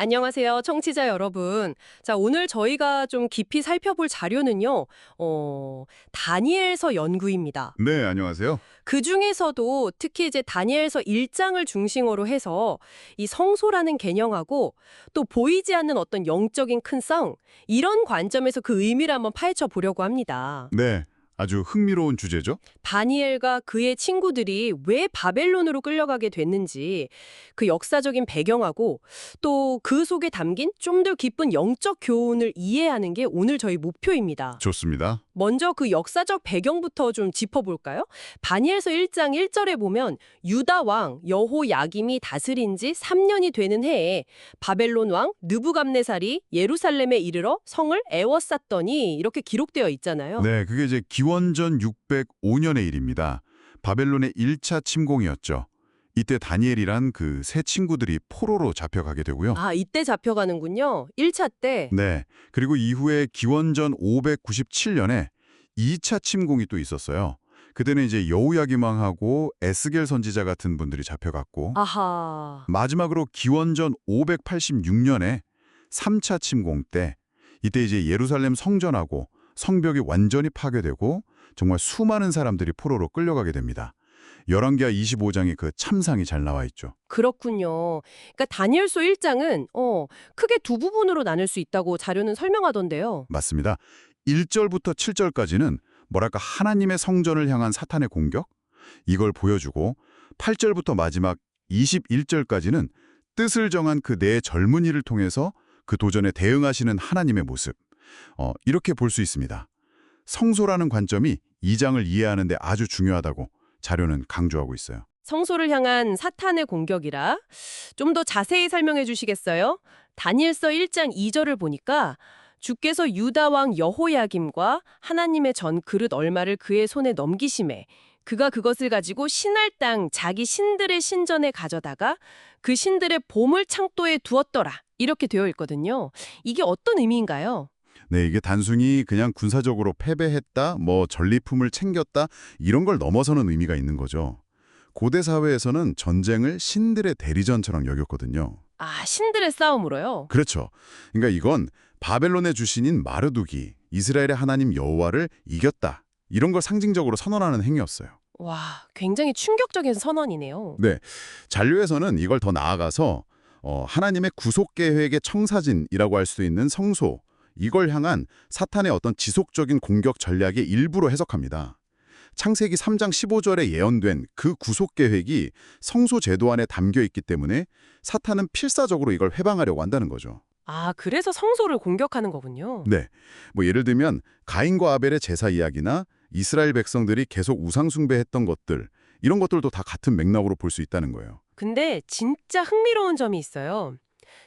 안녕하세요, 청취자 여러분. 자, 오늘 저희가 좀 깊이 살펴볼 자료는요, 다니엘서 연구입니다. 네, 안녕하세요. 그 중에서도 특히 이제 다니엘서 1장을 중심으로 해서 이 성소라는 개념하고 또 보이지 않는 어떤 영적인 큰 성, 이런 관점에서 그 의미를 한번 파헤쳐 보려고 합니다. 네, 아주 흥미로운 주제죠? 다니엘과 그의 친구들이 왜 바벨론으로 끌려가게 됐는지 그 역사적인 배경하고 또 그 속에 담긴 좀 더 깊은 영적 교훈을 이해하는 게 오늘 저희 목표입니다. 좋습니다. 먼저 그 역사적 배경부터 좀 짚어볼까요? 다니엘서 1장 1절에 보면 유다 왕 여호야김이 다스린 지 3년이 되는 해에 바벨론 왕 느부갓네살이 예루살렘에 이르러 성을 애워쌌더니 이렇게 기록되어 있잖아요. 네, 그게 이제 기원전 605년의 일입니다. 바벨론의 1차 침공이었죠. 이때 다니엘이란 그 세 친구들이 포로로 잡혀가게 되고요. 아, 이때 잡혀가는군요. 1차 때. 네, 그리고 이후에 기원전 597년에 2차 침공이 또 있었어요. 그때는 이제 여호야김 왕하고 에스겔 선지자 같은 분들이 잡혀갔고, 아하. 마지막으로 기원전 586년에 3차 침공 때 이때 이제 예루살렘 성전하고 성벽이 완전히 파괴되고 정말 수많은 사람들이 포로로 끌려가게 됩니다. 열왕기하 25장에 그 참상이 잘 나와 있죠. 그렇군요. 그러니까 다니엘서 1장은 크게 두 부분으로 나눌 수 있다고 자료는 설명하던데요. 맞습니다. 1절부터 7절까지는 뭐랄까 하나님의 성전을 향한 사탄의 공격? 이걸 보여주고 8절부터 마지막 21절까지는 뜻을 정한 그 네 젊은이를 통해서 그 도전에 대응하시는 하나님의 모습. 이렇게 볼 수 있습니다. 성소라는 관점이 이 장을 이해하는 데 아주 중요하다고 자료는 강조하고 있어요. 성소를 향한 사탄의 공격이라 좀 더 자세히 설명해 주시겠어요? 다니엘서 1장 2절을 보니까 주께서 유다 왕 여호야김과 하나님의 전 그릇 얼마를 그의 손에 넘기심에 그가 그것을 가지고 신할 땅 자기 신들의 신전에 가져다가 그 신들의 보물 창고에 두었더라. 이렇게 되어 있거든요. 이게 어떤 의미인가요? 네, 이게 단순히 그냥 군사적으로 패배했다, 뭐 전리품을 챙겼다 이런 걸 넘어서는 의미가 있는 거죠. 고대 사회에서는 전쟁을 신들의 대리전처럼 여겼거든요. 아, 신들의 싸움으로요? 그렇죠. 그러니까 이건 바벨론의 주신인 마르두기, 이스라엘의 하나님 여호와를 이겼다. 이런 걸 상징적으로 선언하는 행위였어요. 와, 굉장히 충격적인 선언이네요. 네, 잔류에서는 이걸 더 나아가서 하나님의 구속 계획의 청사진이라고 할 수 있는 성소, 이걸 향한 사탄의 어떤 지속적인 공격 전략의 일부로 해석합니다. 창세기 3장 15절에 예언된 그 구속 계획이 성소 제도 안에 담겨 있기 때문에 사탄은 필사적으로 이걸 해방하려고 한다는 거죠. 아, 그래서 성소를 공격하는 거군요. 네, 뭐 예를 들면 가인과 아벨의 제사 이야기나 이스라엘 백성들이 계속 우상 숭배했던 것들, 이런 것들도 다 같은 맥락으로 볼 수 있다는 거예요. 근데 진짜 흥미로운 점이 있어요.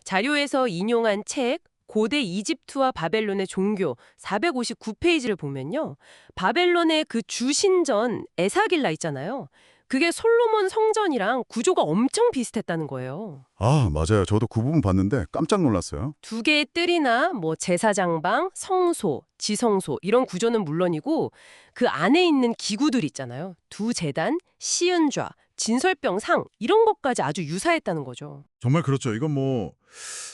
자료에서 인용한 책 고대 이집트와 바벨론의 종교 459페이지를 보면요. 바벨론의 그 주신전 에사길라 있잖아요. 그게 솔로몬 성전이랑 구조가 엄청 비슷했다는 거예요. 아, 맞아요. 저도 그 부분 봤는데 깜짝 놀랐어요. 두 개의 뜰이나 뭐 제사장방, 성소, 지성소 이런 구조는 물론이고 그 안에 있는 기구들 있잖아요. 두 제단, 시은좌, 진설병 상 이런 것까지 아주 유사했다는 거죠. 정말 그렇죠. 이건 뭐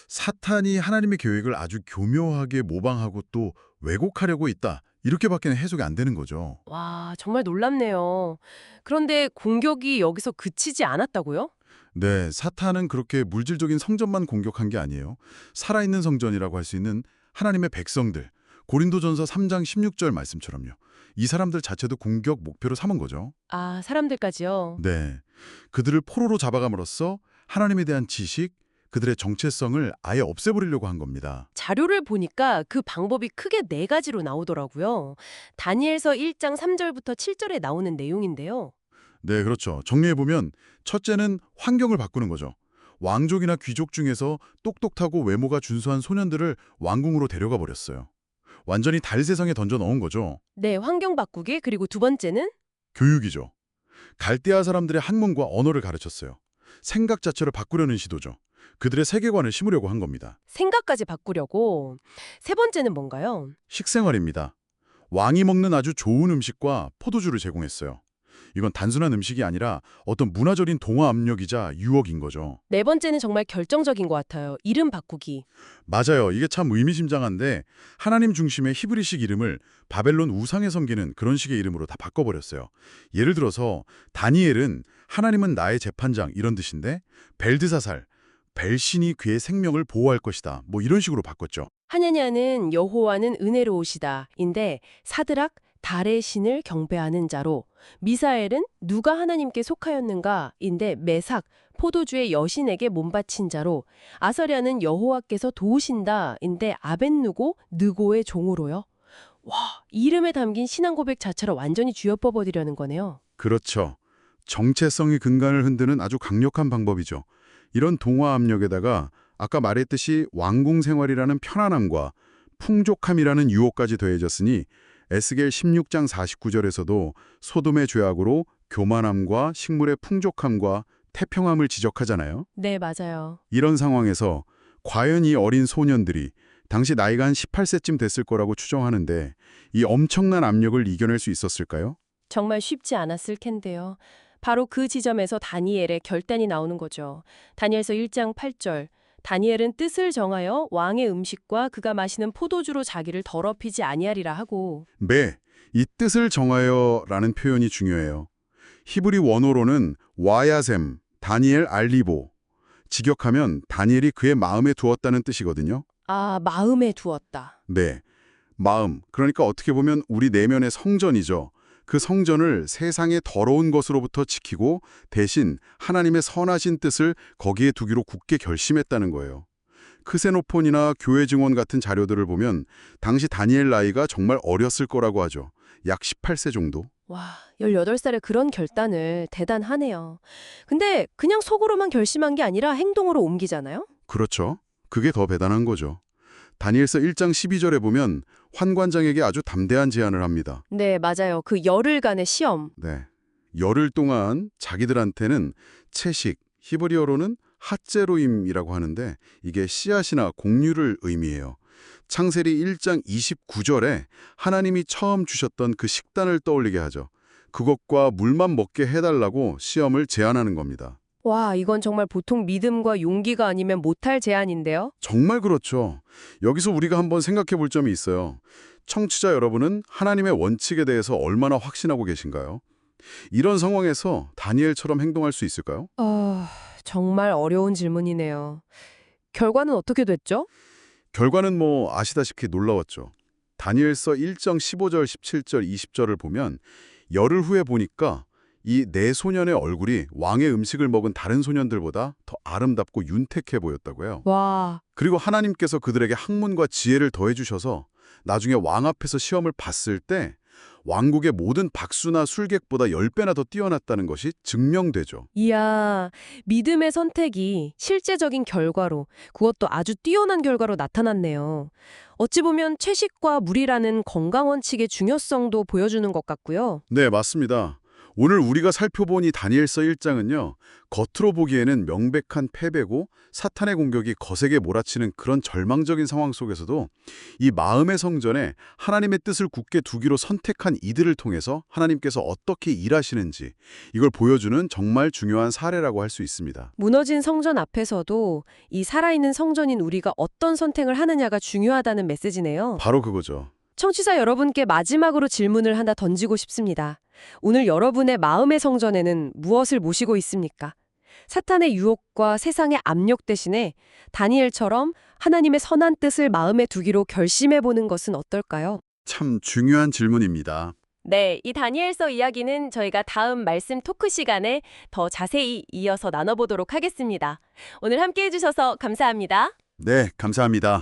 사탄이 하나님의 계획을 아주 교묘하게 모방하고 또 왜곡하려고 있다. 이렇게밖에 해석이 안 되는 거죠. 와, 정말 놀랍네요. 그런데 공격이 여기서 그치지 않았다고요? 네, 사탄은 그렇게 물질적인 성전만 공격한 게 아니에요. 살아있는 성전이라고 할 수 있는 하나님의 백성들. 고린도전서 3장 16절 말씀처럼요. 이 사람들 자체도 공격 목표로 삼은 거죠. 아, 사람들까지요. 네, 그들을 포로로 잡아감으로써 하나님에 대한 지식, 그들의 정체성을 아예 없애버리려고 한 겁니다. 자료를 보니까 그 방법이 크게 네 가지로 나오더라고요. 다니엘서 1장 3절부터 7절에 나오는 내용인데요. 네, 그렇죠. 정리해보면 첫째는 환경을 바꾸는 거죠. 왕족이나 귀족 중에서 똑똑하고 외모가 준수한 소년들을 왕궁으로 데려가 버렸어요. 완전히 달 세상에 던져 넣은 거죠. 네, 환경 바꾸기. 그리고 두 번째는 교육이죠. 갈대아 사람들의 학문과 언어를 가르쳤어요. 생각 자체를 바꾸려는 시도죠. 그들의 세계관을 심으려고 한 겁니다. 생각까지 바꾸려고. 세 번째는 뭔가요? 식생활입니다. 왕이 먹는 아주 좋은 음식과 포도주를 제공했어요. 이건 단순한 음식이 아니라 어떤 문화적인 동화 압력이자 유혹인 거죠. 네 번째는 정말 결정적인 것 같아요. 이름 바꾸기. 맞아요. 이게 참 의미심장한데 하나님 중심의 히브리식 이름을 바벨론 우상에 섬기는 그런 식의 이름으로 다 바꿔버렸어요. 예를 들어서 다니엘은 하나님은 나의 재판장 이런 뜻인데 벨드사살, 벨신이 그의 생명을 보호할 것이다. 뭐 이런 식으로 바꿨죠. 하냐냐는 여호와는 은혜로우시다 인데 사드락 달의 신을 경배하는 자로, 미사엘은 누가 하나님께 속하였는가 인데 메삭 포도주의 여신에게 몸바친 자로, 아서랴는 여호와께서 도우신다 인데 아벤누고 느고의 종으로요. 와, 이름에 담긴 신앙 고백 자체를 완전히 쥐어뽑아드리려는 거네요. 그렇죠. 정체성의 근간을 흔드는 아주 강력한 방법이죠. 이런 동화 압력에다가 아까 말했듯이 왕궁 생활이라는 편안함과 풍족함이라는 유혹까지 더해졌으니 에스겔 16장 49절에서도 소돔의 죄악으로 교만함과 식물의 풍족함과 태평함을 지적하잖아요. 네, 맞아요. 이런 상황에서 과연 이 어린 소년들이 당시 나이가 한 18세쯤 됐을 거라고 추정하는데 이 엄청난 압력을 이겨낼 수 있었을까요? 정말 쉽지 않았을 텐데요. 바로 그 지점에서 다니엘의 결단이 나오는 거죠. 다니엘서 1장 8절. 다니엘은 뜻을 정하여 왕의 음식과 그가 마시는 포도주로 자기를 더럽히지 아니하리라 하고. 네, 이 뜻을 정하여라는 표현이 중요해요. 히브리 원어로는 와야셈, 다니엘 알리보. 직역하면 다니엘이 그의 마음에 두었다는 뜻이거든요. 아, 마음에 두었다. 네, 마음, 그러니까 어떻게 보면 우리 내면의 성전이죠. 그 성전을 세상의 더러운 것으로부터 지키고 대신 하나님의 선하신 뜻을 거기에 두기로 굳게 결심했다는 거예요. 크세노폰이나 교회 증언 같은 자료들을 보면 당시 다니엘 나이가 정말 어렸을 거라고 하죠. 약 18세 정도. 와, 18살에 그런 결단을 대단하네요. 근데 그냥 속으로만 결심한 게 아니라 행동으로 옮기잖아요? 그렇죠. 그게 더 대단한 거죠. 다니엘서 1장 12절에 보면 환관장에게 아주 담대한 제안을 합니다. 네, 맞아요. 그 열흘간의 시험. 네. 열흘 동안 자기들한테는 채식, 히브리어로는 핫제로임이라고 하는데 이게 씨앗이나 곡류를 의미해요. 창세기 1장 29절에 하나님이 처음 주셨던 그 식단을 떠올리게 하죠. 그것과 물만 먹게 해달라고 시험을 제안하는 겁니다. 와, 이건 정말 보통 믿음과 용기가 아니면 못할 제안인데요? 정말 그렇죠. 여기서 우리가 한번 생각해 볼 점이 있어요. 청취자 여러분은 하나님의 원칙에 대해서 얼마나 확신하고 계신가요? 이런 상황에서 다니엘처럼 행동할 수 있을까요? 정말 어려운 질문이네요. 결과는 어떻게 됐죠? 결과는 뭐 아시다시피 놀라웠죠. 다니엘서 1장 15절, 17절, 20절을 보면 열흘 후에 보니까 이 네 소년의 얼굴이 왕의 음식을 먹은 다른 소년들보다 더 아름답고 윤택해 보였다고요. 와, 그리고 하나님께서 그들에게 학문과 지혜를 더해주셔서 나중에 왕 앞에서 시험을 봤을 때 왕국의 모든 박수나 술객보다 10배나 더 뛰어났다는 것이 증명되죠. 이야, 믿음의 선택이 실제적인 결과로, 그것도 아주 뛰어난 결과로 나타났네요. 어찌 보면 채식과 물이라는 건강 원칙의 중요성도 보여주는 것 같고요. 네, 맞습니다. 오늘 우리가 살펴본 이 다니엘서 1장은요. 겉으로 보기에는 명백한 패배고 사탄의 공격이 거세게 몰아치는 그런 절망적인 상황 속에서도 이 마음의 성전에 하나님의 뜻을 굳게 두기로 선택한 이들을 통해서 하나님께서 어떻게 일하시는지 이걸 보여주는 정말 중요한 사례라고 할 수 있습니다. 무너진 성전 앞에서도 이 살아있는 성전인 우리가 어떤 선택을 하느냐가 중요하다는 메시지네요. 바로 그거죠. 청취자 여러분께 마지막으로 질문을 하나 던지고 싶습니다. 오늘 여러분의 마음의 성전에는 무엇을 모시고 있습니까? 사탄의 유혹과 세상의 압력 대신에 다니엘처럼 하나님의 선한 뜻을 마음에 두기로 결심해보는 것은 어떨까요? 참 중요한 질문입니다. 네, 이 다니엘서 이야기는 저희가 다음 말씀 토크 시간에 더 자세히 이어서 나눠보도록 하겠습니다. 오늘 함께해 주셔서 감사합니다. 네, 감사합니다.